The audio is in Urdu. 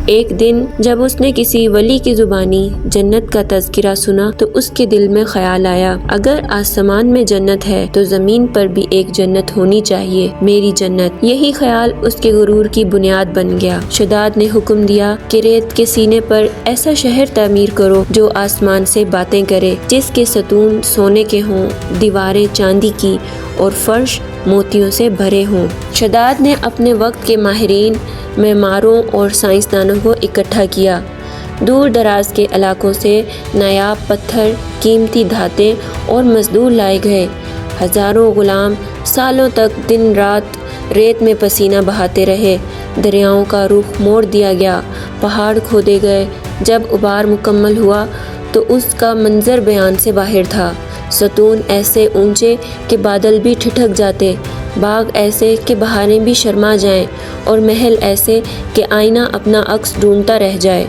ایک دن جب اس نے کسی ولی کی زبانی جنت کا تذکرہ سنا تو اس کے دل میں خیال آیا، اگر آسمان میں جنت ہے تو زمین پر بھی ایک جنت ہونی چاہیے، میری جنت۔ یہی خیال اس کے غرور کی بنیاد بن گیا۔ شداد نے حکم دیا کہ ریت کے سینے پر ایسا شہر تعمیر کرو جو آسمان سے باتیں کرے، جس کے ستون سونے کے ہوں، دیواریں چاندی کی اور فرش موتیوں سے بھرے ہوں۔ شداد نے اپنے وقت کے ماہرین، معماروں اور سائنسدانوں کو اکٹھا کیا۔ دور دراز کے علاقوں سے نایاب پتھر، قیمتی دھاتیں اور مزدور لائے گئے۔ ہزاروں غلام سالوں تک دن رات ریت میں پسینہ بہاتے رہے۔ دریاؤں کا رخ موڑ دیا گیا، پہاڑ کھودے گئے۔ جب غبار مکمل ہوا تو اس کا منظر بیان سے باہر تھا۔ ستون ایسے اونچے کہ بادل بھی ٹھٹک جاتے، باغ ایسے کہ بہاریں بھی شرما جائیں، اور محل ایسے کہ آئینہ اپنا عکس ڈھونڈتا رہ جائے۔